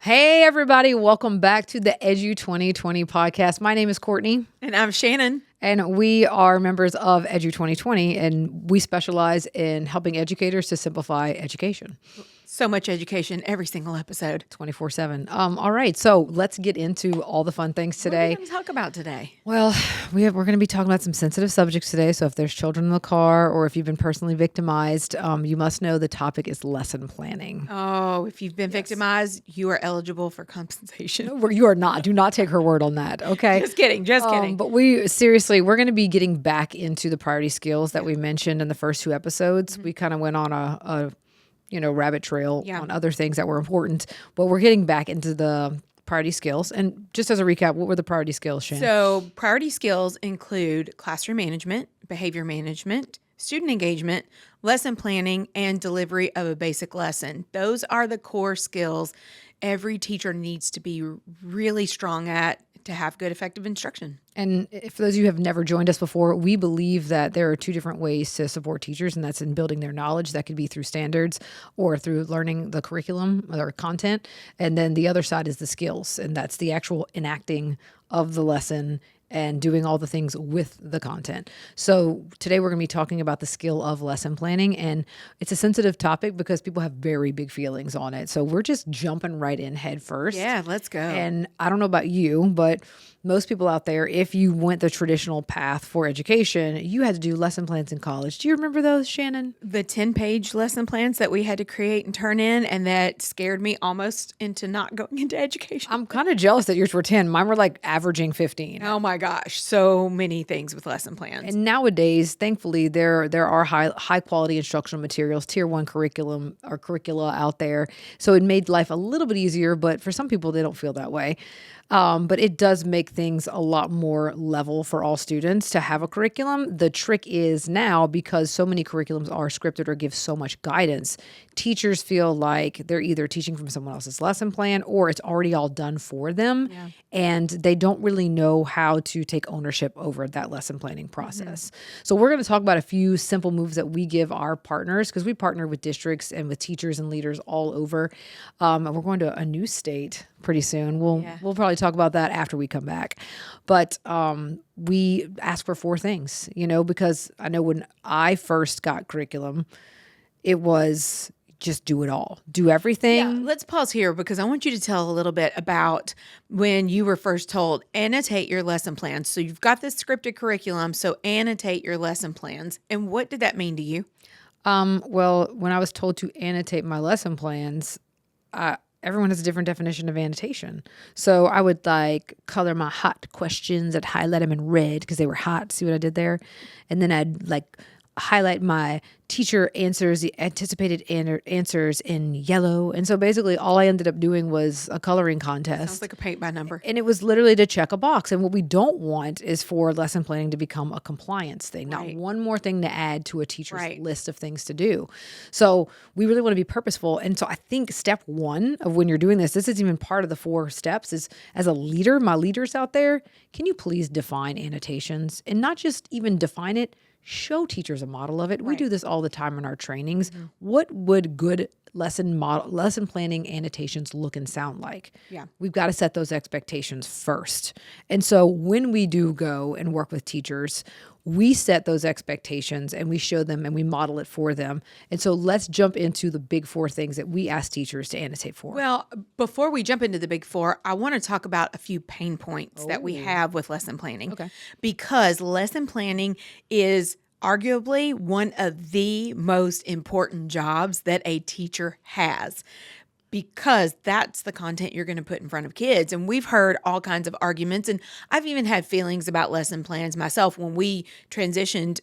Hey, everybody. Welcome back to the Edu20 podcast. My name is Courtney. And I'm Shannon. And we are members of Edu20, and we specialize in helping educators to simplify education. So much education every single episode. 24/7. All right. So let's get into all the fun things today. What are we going to talk about today? Well, we're going to be talking about some sensitive subjects today. So if there's children in the car or if you've been personally victimized, you must know the topic is lesson planning. Oh, if you've been victimized, you are eligible for compensation. You are not. Do not take her word on that. Okay. Just kidding. Just kidding. But we're going to be getting back into the priority skills that we mentioned in the first two episodes. Mm-hmm. We kind of went on a rabbit trail on other things that were important, but we're getting back into the priority skills. And just as a recap, what were the priority skills, Shannon? So priority skills include classroom management, behavior management, student engagement, lesson planning, and delivery of a basic lesson. Those are the core skills every teacher needs to be really strong at to have good, effective instruction. And for those of you who have never joined us before, we believe that there are two different ways to support teachers, and that's in building their knowledge. That could be through standards or through learning the curriculum or content. And then the other side is the skills, and that's the actual enacting of the lesson and doing all the things with the content. So today we're going to be talking about the skill of lesson planning, and it's a sensitive topic because people have very big feelings on it. So we're just jumping right in head first. Yeah, let's go. And I don't know about you, but most people out there, if you went the traditional path for education, you had to do lesson plans in college. Do you remember those, Shannon? The 10-page lesson plans that we had to create and turn in, and that scared me almost into not going into education. I'm kind of jealous that yours were 10. Mine were like averaging 15. Oh my gosh, so many things with lesson plans. And nowadays, thankfully, there are high quality instructional materials, tier 1 curriculum or curricula out there. So it made life a little bit easier, but for some people, they don't feel that way. But it does make things a lot more level for all students to have a curriculum. The trick is now, because so many curriculums are scripted or give so much guidance, teachers feel like they're either teaching from someone else's lesson plan or it's already all done for them. Yeah. And they don't really know how to take ownership over that lesson planning process. Mm-hmm. So we're going to talk about a few simple moves that we give our partners, because we partner with districts and with teachers and leaders all over. And we're going to a new state pretty soon. We'll probably talk about that after we come back. But we ask for 4 things, because I know when I first got curriculum, it was just do it all, do everything. Yeah, let's pause here because I want you to tell a little bit about when you were first told, annotate your lesson plans. So you've got this scripted curriculum, so annotate your lesson plans. And what did that mean to you? Well, when I was told to annotate my lesson plans, everyone has a different definition of annotation. So I would color my hot questions. I'd highlight them in red because they were hot. See what I did there? And then I'd highlight my teacher answers, the anticipated answers in yellow. And so basically all I ended up doing was a coloring contest. Sounds like a paint by number. And it was literally to check a box. And what we don't want is for lesson planning to become a compliance thing, not one more thing to add to a teacher's list of things to do. So we really want to be purposeful. And so I think step 1 of when you're doing this isn't even part of the 4 steps, is as a leader, my leaders out there, can you please define annotations? And not just even define it, show teachers a model of it. We do this all the time in our trainings. Mm-hmm. What would good lesson planning annotations look and sound like? Yeah. We've got to set those expectations first. And so when we do go and work with teachers, we set those expectations and we show them and we model it for them. And so let's jump into the big 4 things that we ask teachers to annotate for. Well, before we jump into the big 4, I want to talk about a few pain points that we have with lesson planning. Okay. Because lesson planning is arguably one of the most important jobs that a teacher has, because that's the content you're going to put in front of kids. And we've heard all kinds of arguments, and I've even had feelings about lesson plans myself when we transitioned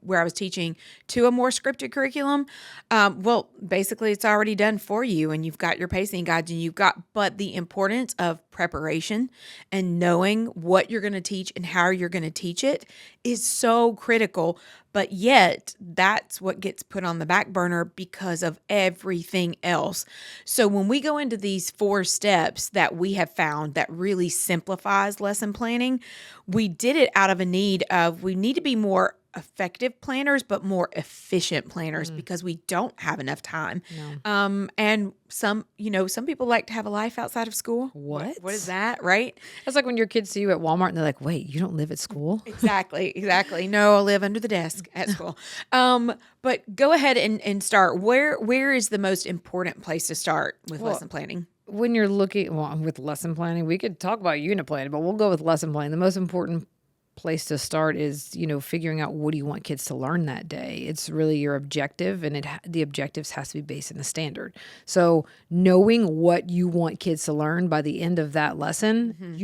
where I was teaching to a more scripted curriculum. Well, basically it's already done for you, and you've got your pacing guides, and but the importance of preparation and knowing what you're going to teach and how you're going to teach it is so critical. But yet that's what gets put on the back burner because of everything else. So when we go into these 4 steps that we have found that really simplifies lesson planning, we did it out of a need of, we need to be more effective planners, but more efficient planners because we don't have enough time. No. And some people like to have a life outside of school. What? What is that, right? That's like when your kids see you at Walmart and they're like, wait, you don't live at school? Exactly. No, I live under the desk at school. But go ahead and start. Where is the most important place to start with lesson planning? When you're looking, with lesson planning, we could talk about unit planning, but we'll go with lesson planning. The most important place to start is, figuring out what do you want kids to learn that day. It's really your objective, and the objectives has to be based in the standard. So knowing what you want kids to learn by the end of that lesson,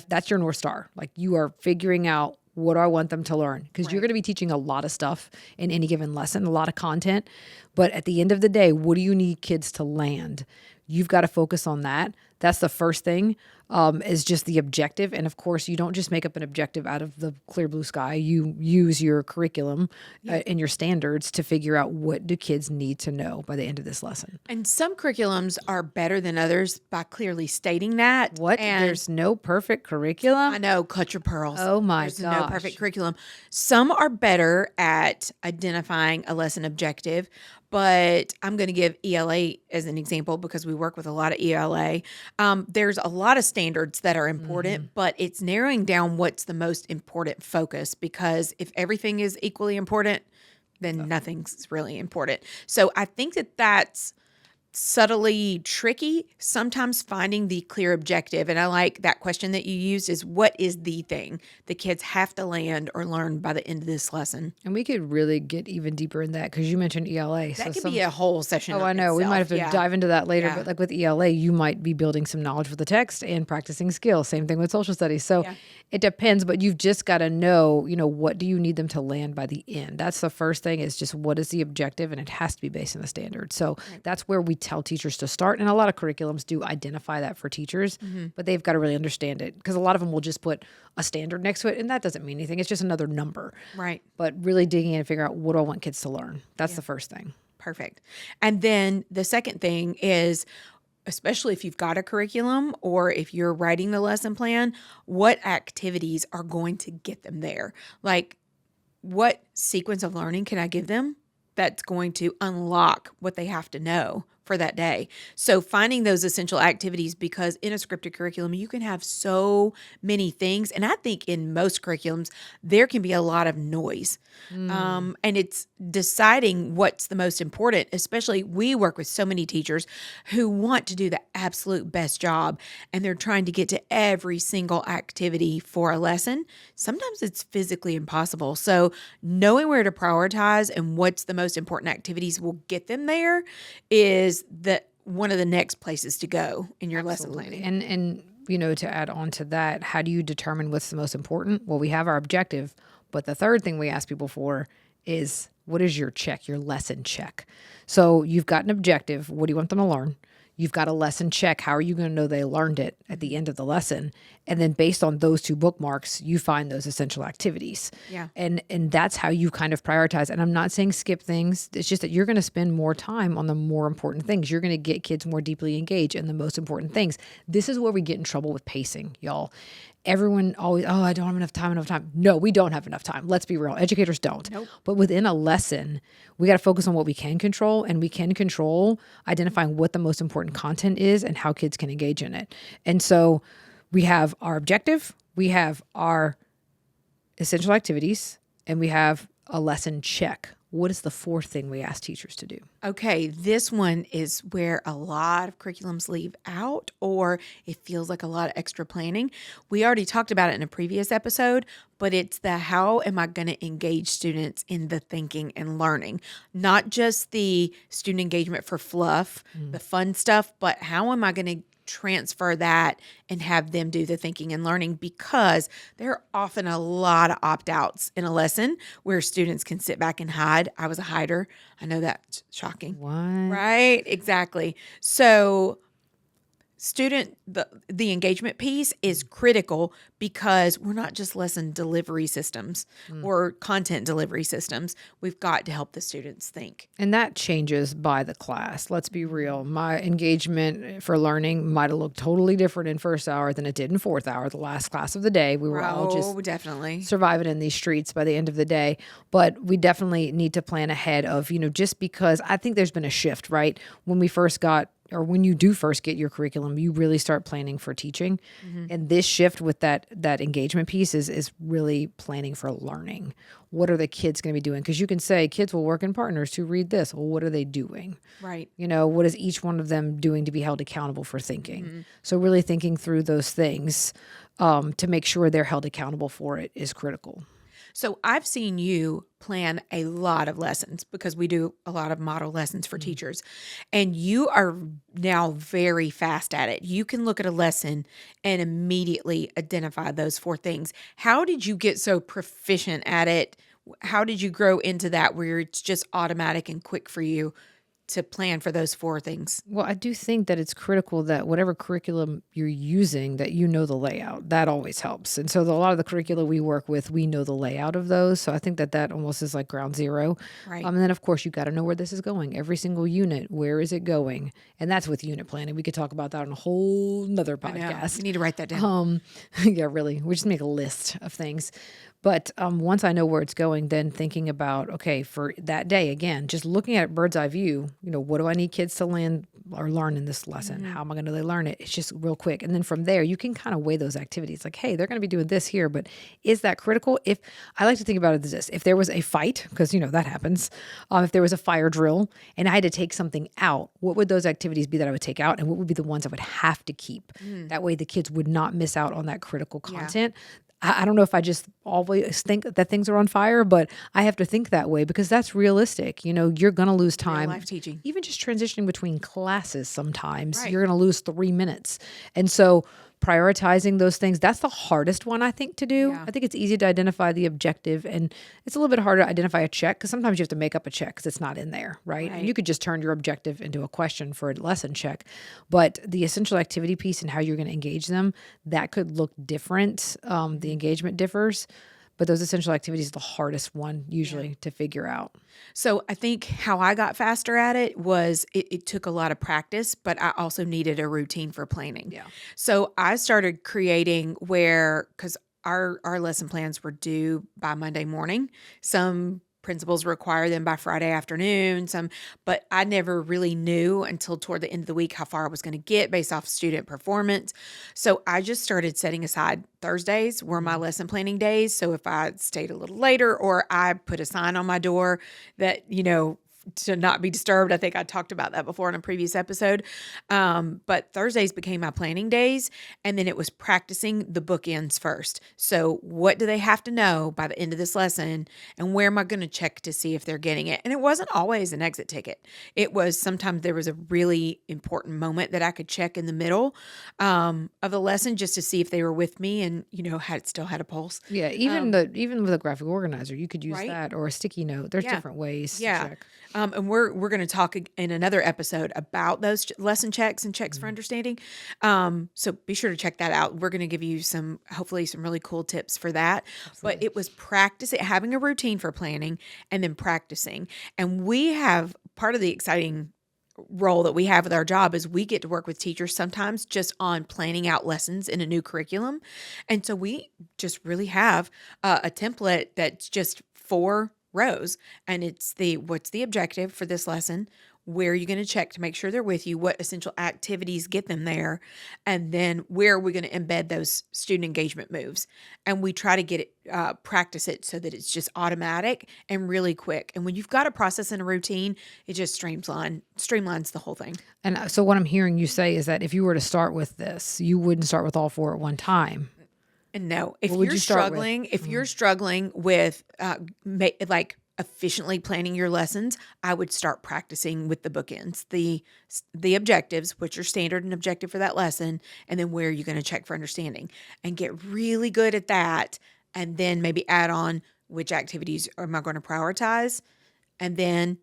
that's your North Star. Like, you are figuring out, what do I want them to learn? Because you're going to be teaching a lot of stuff in any given lesson, a lot of content. But at the end of the day, what do you need kids to land? You've got to focus on that. That's the first thing, is just the objective. And of course, you don't just make up an objective out of the clear blue sky. You use your curriculum and your standards to figure out, what do kids need to know by the end of this lesson. And some curriculums are better than others by clearly stating that. And There's no perfect curriculum? I know, clutch your pearls. Oh my There's gosh. no perfect curriculum. Some are better at identifying a lesson objective, but I'm going to give ELA as an example because we work with a lot of ELA. There's a lot of standards that are important, but it's narrowing down what's the most important focus, because if everything is equally important, then nothing's really important. So I think that's subtly tricky, sometimes finding the clear objective. And I like that question that you used, is what is the thing the kids have to land or learn by the end of this lesson? And we could really get even deeper in that, because you mentioned ELA. That could be a whole session. I know. We might have to dive into that later. Yeah. But like with ELA, you might be building some knowledge with the text and practicing skills. Same thing with social studies. So it depends, but you've just got to know, what do you need them to land by the end? That's the first thing, is just what is the objective, and it has to be based on the standard. So that's where we tell teachers to start. And a lot of curriculums do identify that for teachers, but they've got to really understand it, because a lot of them will just put a standard next to it, and that doesn't mean anything. It's just another number. Right. But really digging in and figuring out, what do I want kids to learn? That's the first thing. Perfect. And then the second thing is, especially if you've got a curriculum or if you're writing the lesson plan, what activities are going to get them there? Like, what sequence of learning can I give them that's going to unlock what they have to know for that day? So finding those essential activities, because in a scripted curriculum, you can have so many things. And I think in most curriculums, there can be a lot of noise. And it's deciding what's the most important. Especially, we work with so many teachers who want to do the absolute best job, and they're trying to get to every single activity for a lesson. Sometimes it's physically impossible. So knowing where to prioritize and what's the most important activities will get them there is one of the next places to go in your lesson planning. And to add on to that, how do you determine what's the most important? Well, we have our objective, but the third thing we ask people for is, what is your check, your lesson check? So you've got an objective. What do you want them to learn? You've got a lesson check. How are you going to know they learned it at the end of the lesson? And then based on those two bookmarks, you find those essential activities. Yeah. And that's how you kind of prioritize. And I'm not saying skip things. It's just that you're going to spend more time on the more important things. You're going to get kids more deeply engaged in the most important things. This is where we get in trouble with pacing, y'all. Everyone always, I don't have enough time. No, we don't have enough time. Let's be real. Educators don't. Nope. But within a lesson, we got to focus on what we can control, and we can control identifying what the most important content is and how kids can engage in it. And so we have our objective, we have our essential activities, and we have a lesson check. What is the fourth thing we ask teachers to do? Okay, this one is where a lot of curriculums leave out, or it feels like a lot of extra planning. We already talked about it in a previous episode, but it's the how am I going to engage students in the thinking and learning? Not just the student engagement for fluff, the fun stuff, but how am I going to transfer that and have them do the thinking and learning, because there are often a lot of opt-outs in a lesson where students can sit back and hide. I was a hider. I know that's shocking. What? Right? Exactly. So the engagement piece is critical because we're not just lesson delivery systems or content delivery systems. We've got to help the students think. And that changes by the class. Let's be real. My engagement for learning might have looked totally different in first hour than it did in fourth hour, the last class of the day. We were all just definitely surviving in these streets by the end of the day. But we definitely need to plan ahead of, just because I think there's been a shift, right? When we first got, or when you do first get your curriculum, you really start planning for teaching. And this shift with that engagement piece is really planning for learning. What are the kids going to be doing? Because you can say kids will work in partners to read this. Well, what are they doing? Right. What is each one of them doing to be held accountable for thinking? So really thinking through those things to make sure they're held accountable for it is critical. So I've seen you plan a lot of lessons because we do a lot of model lessons for teachers, and you are now very fast at it. You can look at a lesson and immediately identify those 4 things. How did you get so proficient at it? How did you grow into that where it's just automatic and quick for you to plan for those 4 things? Well, I do think that it's critical that whatever curriculum you're using, that you know the layout. That always helps. And so a lot of the curricula we work with, we know the layout of those. So I think that almost is like ground zero. Right. And then, of course, you got to know where this is going. Every single unit, where is it going? And that's with unit planning. We could talk about that on a whole nother podcast. You need to write that down. Yeah, really. We just make a list of things. But once I know where it's going, then thinking about, okay, for that day, again, just looking at bird's eye view, what do I need kids to learn in this lesson? How am I going to learn it? It's just real quick. And then from there, you can kind of weigh those activities like, hey, they're going to be doing this here, but is that critical? If I like to think about it as this, if there was a fight, because that happens, if there was a fire drill and I had to take something out, what would those activities be that I would take out? And what would be the ones I would have to keep? That way the kids would not miss out on that critical content. I don't know if I just always think that things are on fire, but I have to think that way because that's realistic. You're going to lose time. Real life teaching. Even just transitioning between classes sometimes, Right. you're going to lose 3 minutes. And so prioritizing those things, that's the hardest one, I think, to do. Yeah. I think it's easy to identify the objective, and it's a little bit harder to identify a check because sometimes you have to make up a check because it's not in there, right? And you could just turn your objective into a question for a lesson check. But the essential activity piece and how you're going to engage them, that could look different. The engagement differs. But those essential activities are the hardest one usually to figure out. So I think how I got faster at it was it took a lot of practice, but I also needed a routine for planning. Yeah. So I started creating because our lesson plans were due by Monday morning. Some principals require them by Friday afternoon, but I never really knew until toward the end of the week how far I was going to get based off student performance. So I just started setting aside Thursdays were my lesson planning days. So if I stayed a little later or I put a sign on my door that, to not be disturbed. I think I talked about that before in a previous episode. But Thursdays became my planning days. And then it was practicing the bookends first. So what do they have to know by the end of this lesson? And where am I going to check to see if they're getting it? And it wasn't always an exit ticket. It was sometimes there was a really important moment that I could check in the middle of the lesson just to see if they were with me and, still had a pulse. Yeah, even with a graphic organizer, you could use Right? that, or a sticky note. There's different ways to check. And we're going to talk in another episode about those lesson checks and checks for understanding. So be sure to check that out. We're going to give you hopefully some really cool tips for that. Absolutely. But it was having a routine for planning and then practicing. And we have part of the exciting role that we have with our job is we get to work with teachers sometimes just on planning out lessons in a new curriculum. And so we just really have a template that's just 4 rows, and it's what's the objective for this lesson, where are you going to check to make sure they're with you, what essential activities get them there, and then where are we going to embed those student engagement moves. And we try to get it practice it so that it's just automatic and really quick. And when you've got a process and a routine, it just streamlines the whole thing. And so what I'm hearing you say is that if you were to start with this, you wouldn't start with all 4 at one time. And no, if you're struggling with efficiently planning your lessons, I would start practicing with the bookends, the objectives, which are standard and objective for that lesson, and then where you're going to check for understanding, and get really good at that, and then maybe add on which activities am I going to prioritize, and then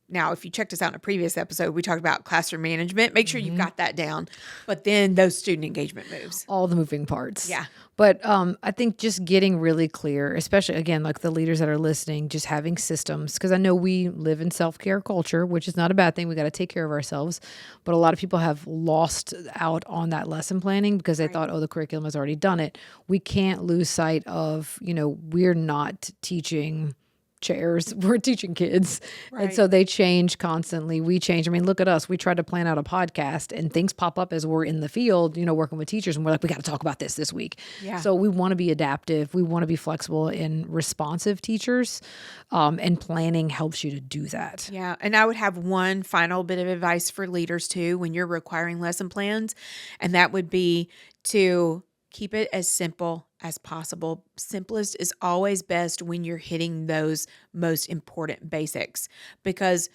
Now, if you checked us out in a previous episode, we talked about classroom management. Make sure you've Mm-hmm. got that down. But then those student engagement moves. All the moving parts. Yeah. But I think just getting really clear, especially again, like the leaders that are listening, just having systems, because I know we live in self-care culture, which is not a bad thing. We got to take care of ourselves. But a lot of people have lost out on that lesson planning because they thought, oh, the curriculum has already done it. We can't lose sight of, we're not teaching chairs, we're teaching kids. And so they change constantly. We change. I mean, look at us. We tried to plan out a podcast and things pop up as we're in the field, working with teachers. And we're like, we got to talk about this week. Yeah. So we want to be adaptive. We want to be flexible and responsive teachers. And planning helps you to do that. Yeah. And I would have one final bit of advice for leaders too, when you're requiring lesson plans. And that would be to keep it as simple as possible. Simplest is always best when you're hitting those most important basics, because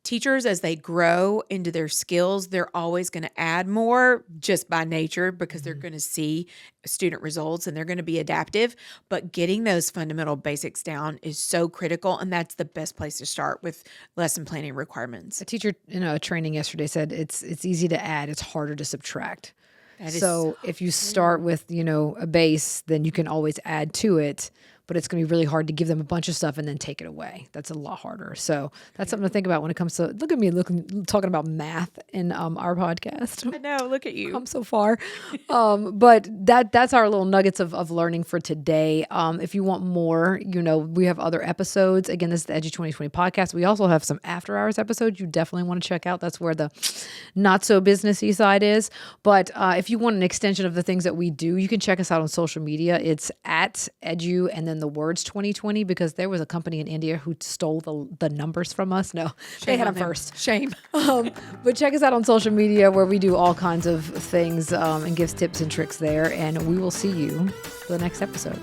teachers, as they grow into their skills, they're always going to add more just by nature because they're going to see student results and they're going to be adaptive. But getting those fundamental basics down is so critical. And that's the best place to start with lesson planning requirements. A teacher in a training yesterday said it's easy to add, it's harder to subtract. So if you start with, a base, then you can always add to it, but it's going to be really hard to give them a bunch of stuff and then take it away. That's a lot harder. So that's something to think about when it comes to, look at me talking about math in our podcast. I know, look at you. Come so far. But that's our little nuggets of learning for today. If you want more, we have other episodes. Again, this is the Edu20 podcast. We also have some after hours episodes you definitely want to check out. That's where the not so businessy side is. But if you want an extension of the things that we do, you can check us out on social media. It's at Edu and then the words 2020, because there was a company in India who stole the numbers from us. No, they had them first. Shame. But check us out on social media where we do all kinds of things and gives tips and tricks there. And we will see you for the next episode.